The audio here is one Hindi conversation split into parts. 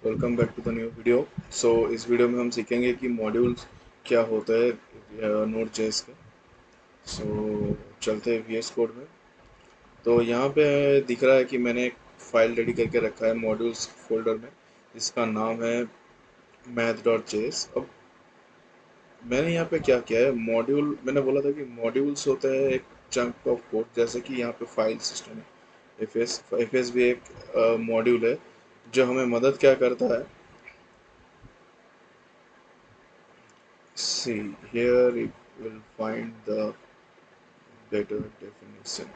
Welcome back to the new video. इस वीडियो में हम सीखेंगे कि मॉड्यूल्स क्या होता है नोड जेएस का। चलते हैं वीएस कोड में। तो यहाँ पे दिख रहा है कि मैंने एक फाइल रेडी करके रखा है मॉड्यूल्स फोल्डर में, जिसका नाम है math.js। अब मैंने यहाँ पे क्या किया है, मॉड्यूल मैंने बोला था कि मॉड्यूल्स होता है एक चंक ऑफ कोड, जैसे कि यहाँ पे फाइल सिस्टम है। एफ एस भी एक मॉड्यूल है जो हमें मदद क्या करता है। See, here you will find the better definition.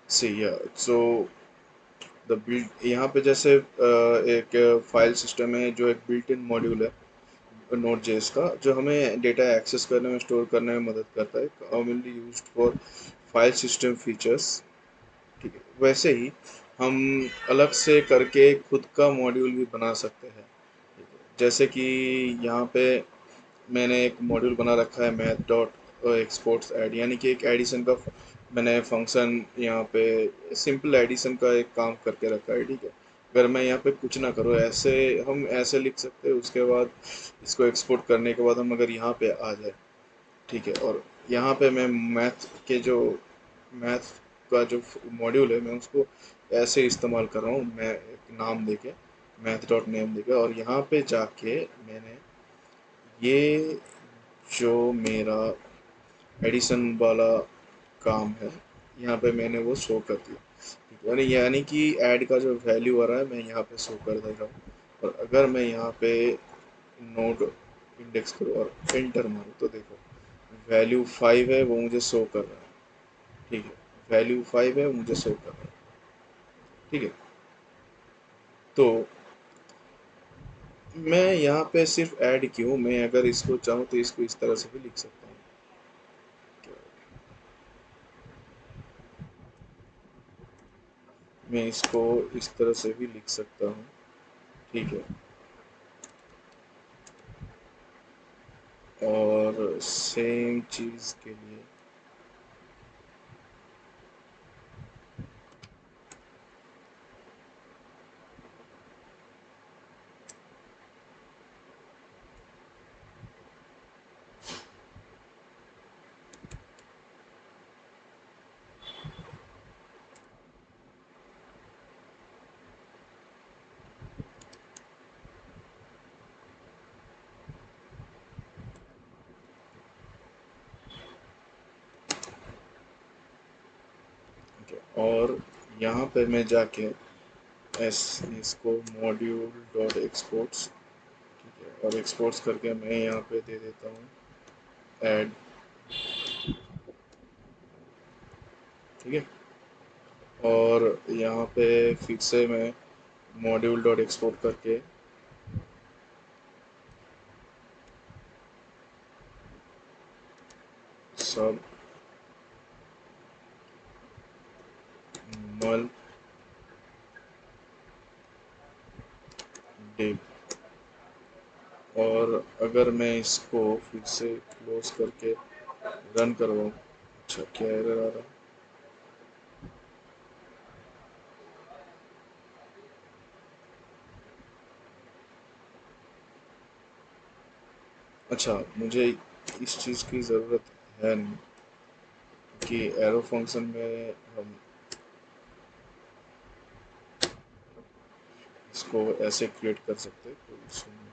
See, yeah, so the build यहाँ पे जैसे एक फाइल सिस्टम है जो एक बिल्ट इन मॉड्यूल है नोड जेएस का, जो हमें डेटा एक्सेस करने में, स्टोर करने में मदद करता है, commonly used for file system features. ठीक है, वैसे ही हम अलग से करके खुद का मॉड्यूल भी बना सकते हैं। ठीक है, जैसे कि यहाँ पे मैंने एक मॉड्यूल बना रखा है मैथ डॉट एक्सपोर्ट्स ऐड, यानी कि एक एडिशन का मैंने फंक्शन यहाँ पे सिंपल एडिशन का एक काम करके रखा है। ठीक है, अगर मैं यहाँ पे कुछ ना करूँ, ऐसे हम ऐसे लिख सकते हैं, उसके बाद इसको एक्सपोर्ट करने के बाद हम अगर यहाँ पे आ जाए, ठीक है, और यहाँ पे मैं मैथ का जो मॉड्यूल है मैं उसको ऐसे इस्तेमाल कर रहा हूँ, मैं एक नाम देके मैथ डॉट नेम देके, और यहाँ पे जाके मैंने ये जो मेरा एडिशन वाला काम है यहाँ पे मैंने वो शो कर दिया। ठीक है, यानी कि ऐड का जो वैल्यू आ रहा है मैं यहाँ पे शो कर दे रहा हूँ। और अगर मैं यहाँ पे नोड इंडेक्स करूँ और एंटर मारूँ तो देखो वैल्यू 5 है, वो मुझे शो कर रहा है। ठीक है, वैल्यू 5 है, वो मुझे शो कर रहा है। ठीक है, तो मैं यहाँ पे सिर्फ ऐड क्यों, मैं अगर इसको चाहूँ तो इसको इस तरह से भी लिख सकता हूँ। मैं इसको इस तरह से भी लिख सकता हूँ। ठीक है, और सेम चीज़ के लिए ठीक है, और यहाँ पे मैं जाके एस इसको मॉड्यूल डॉट एक्सपोर्ट्स, ठीक है, और एक्सपोर्ट्स करके मैं यहाँ पे दे देता हूँ ऐड। ठीक है, और यहाँ पे फिर से मैं मॉड्यूल डॉट एक्सपोर्ट करके सब मल डिव, और अगर मैं इसको फिर से क्लोज करके रन करवाऊँ, अच्छा क्या एरर आ रहा है। अच्छा, मुझे इस चीज़ की ज़रूरत है नहीं कि एरो फंक्शन में हम इसको ऐसे क्रिएट कर सकते हैं, कोई इशू नहीं।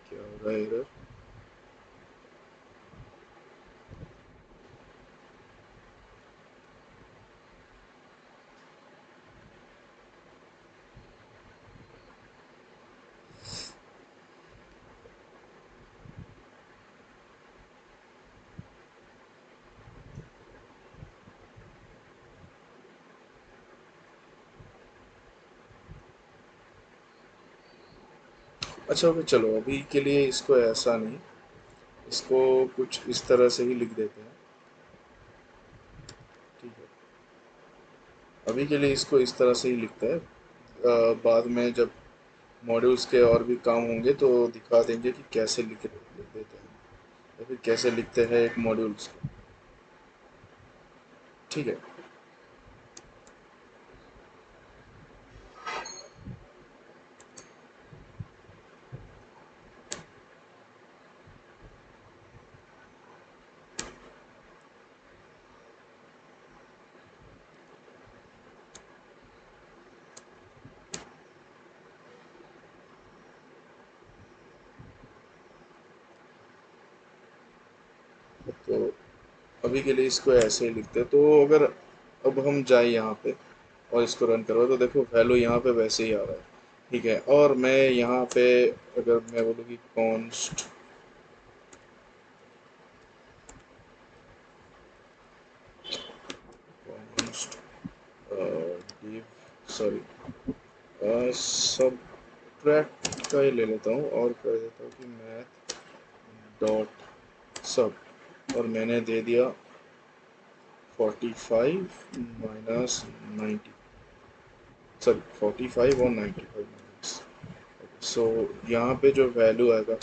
क्या हो रहा है एरर। अच्छा ओके, चलो अभी के लिए इसको ऐसा नहीं, इसको कुछ इस तरह से ही लिख देते हैं। ठीक है, अभी के लिए इसको इस तरह से ही लिखते हैं। बाद में जब मॉड्यूल्स के और भी काम होंगे तो दिखा देंगे कि कैसे लिख देते हैं या फिर कैसे लिखते हैं एक मॉड्यूल्स को। ठीक है। तो अभी के लिए इसको ऐसे ही लिखते हैं। तो अगर अब हम जाए यहाँ पे और इसको रन करवाए तो देखो वैल्यू यहाँ पे वैसे ही आ रहा है। ठीक है, और मैं यहाँ पे अगर मैं बोलूँ कि const const div sorry subtract का ही ले लेता हूँ और कर देता हूँ कि मैथ डॉट सब, और मैंने दे दिया 45 माइनस 90, सॉरी 45 और 95 माइनस। सो यहाँ पे जो वैल्यू आएगा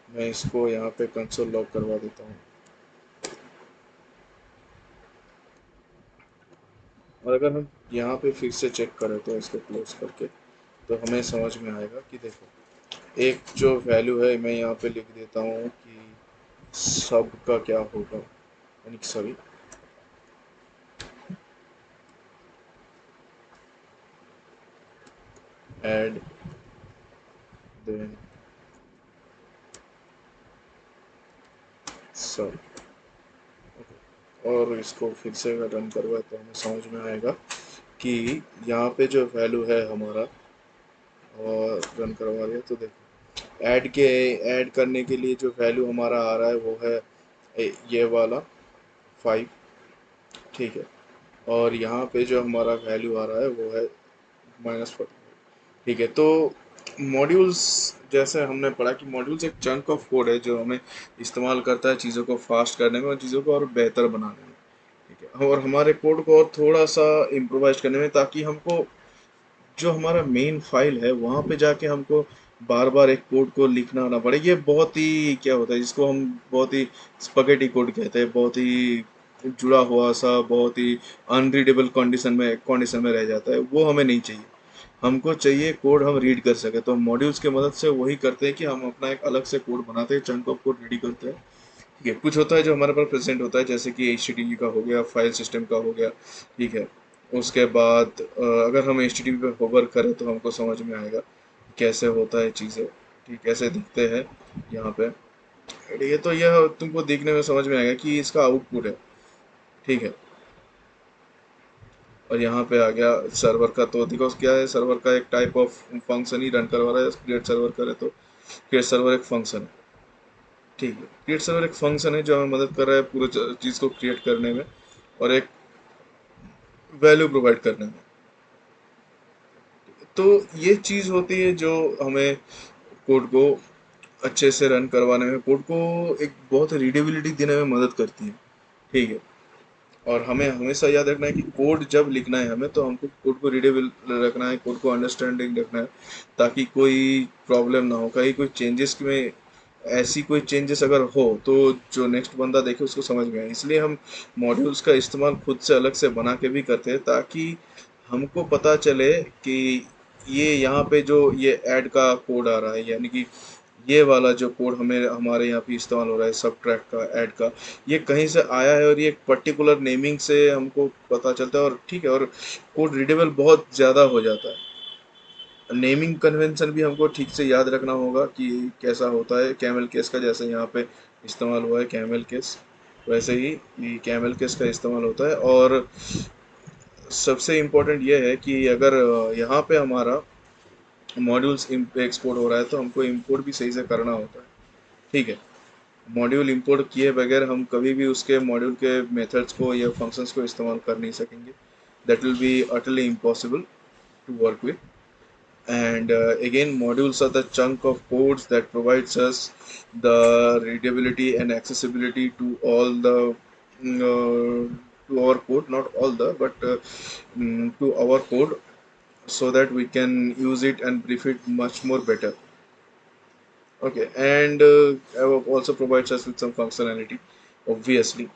मैं इसको यहाँ पे कंसोल लॉग करवा देता हूँ। और अगर हम यहाँ पे फिर से चेक करें तो इसको क्लोज करके, तो हमें समझ में आएगा कि देखो एक जो वैल्यू है मैं यहाँ पे लिख देता हूँ कि सब का क्या होगा, यानी कि सॉरी एड देन सब। और इसको फिर से अगर रन करवाए तो हमें समझ में आएगा कि यहाँ पे जो वैल्यू है हमारा, और रन करवा दिया तो देखो ऐड करने के लिए जो वैल्यू हमारा आ रहा है वो है ये वाला 5। ठीक है, और यहाँ पे जो हमारा वैल्यू आ रहा है वो है -45। ठीक है, तो मॉड्यूल्स, जैसे हमने पढ़ा कि मॉड्यूल्स एक चंक ऑफ कोड है जो हमें इस्तेमाल करता है चीज़ों को फास्ट करने में और चीज़ों को और बेहतर बनाने में। ठीक है, और हमारे कोड को और थोड़ा सा इम्प्रोवाइज करने में, ताकि हमको जो हमारा मेन फाइल है वहाँ पे जाके हमको बार बार एक कोड को लिखना ना पड़े। ये बहुत ही क्या होता है जिसको हम बहुत ही स्पगेटी कोड कहते हैं, बहुत ही जुड़ा हुआ सा, बहुत ही अनरीडेबल कंडीशन में रह जाता है, वो हमें नहीं चाहिए। हमको चाहिए कोड हम रीड कर सके, तो मॉड्यूल्स की मदद से वही करते हैं कि हम अपना एक अलग से कोड बनाते हैं, चंक ऑफ कोड रेडी करते हैं। ठीक है, कुछ होता है जो हमारे पास प्रेजेंट होता है जैसे कि HTTP का हो गया, फाइल सिस्टम का हो गया। ठीक है, उसके बाद अगर हम HTTP पे होवर करें तो हमको समझ में आएगा कैसे होता है चीज़ें, ठीक कैसे दिखते हैं यहाँ पे। ये तो यह तुमको देखने में समझ में आएगा कि इसका आउटपुट है। ठीक है, और यहाँ पे आ गया सर्वर का, तो देखो क्या है, सर्वर का एक type of function he run करवा रहा है। क्रिएट सर्वर करे तो क्रिएट सर्वर एक फंक्शन है। ठीक है, क्रिएट सर्वर एक फंक्शन है जो हमें मदद कर रहा है पूरे चीज़ को क्रिएट करने में और एक वैल्यू प्रोवाइड करने में। तो ये चीज़ होती है जो हमें कोड को अच्छे से रन करवाने में, कोड को एक बहुत रीडेबिलिटी देने में मदद करती है। ठीक है, और हमें हमेशा याद रखना है कि कोड जब लिखना है हमें, तो हमको कोड को रीडेबल रखना है, कोड को अंडरस्टैंडिंग रखना है, ताकि कोई प्रॉब्लम ना हो, कहीं कोई चेंजेस में ऐसी कोई चेंजेस अगर हो तो जो नेक्स्ट बंदा देखे उसको समझ में आए। इसलिए हम मॉड्यूल्स का इस्तेमाल खुद से अलग से बना के भी करते हैं, ताकि हमको पता चले कि ये यहाँ पे जो ये ऐड का कोड आ रहा है, यानी कि ये वाला जो कोड हमें हमारे यहाँ पे इस्तेमाल हो रहा है सब ट्रैक का, ऐड का, ये कहीं से आया है और ये एक पर्टिकुलर नेमिंग से हमको पता चलता है। और ठीक है, और कोड रीडेबल बहुत ज़्यादा हो जाता है। नेमिंग कन्वेंशन भी हमको ठीक से याद रखना होगा कि कैसा होता है। कैमल केस का जैसे यहाँ पे इस्तेमाल हुआ है कैमल केस, वैसे ही ये कैमल केस का इस्तेमाल होता है। और सबसे इम्पोर्टेंट ये है कि अगर यहाँ पे हमारा मॉड्यूल्स एक्सपोर्ट हो रहा है तो हमको इंपोर्ट भी सही से करना होता है। ठीक है, मॉड्यूल इंपोर्ट किए बगैर हम कभी भी उसके मॉड्यूल के मेथड्स को या फंक्शंस को इस्तेमाल कर नहीं सकेंगे। That will be utterly impossible to work with. And again, modules are the chunk of codes that provides us the readability and accessibility to all the to our code, not all the, but to our code, so that we can use it and brief it much more better. Okay, and also provides us with some functionality, obviously.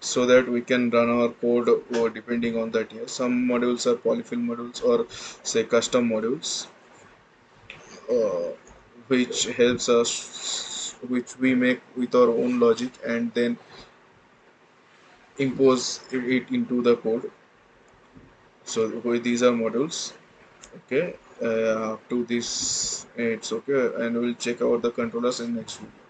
so that we can run our code depending on that. Here some modules are polyfill modules or say custom modules, uh, which helps us, which we make with our own logic and then impose it into the code. So these are modules. Okay, up to this it's okay, and we'll check out the controllers in next video.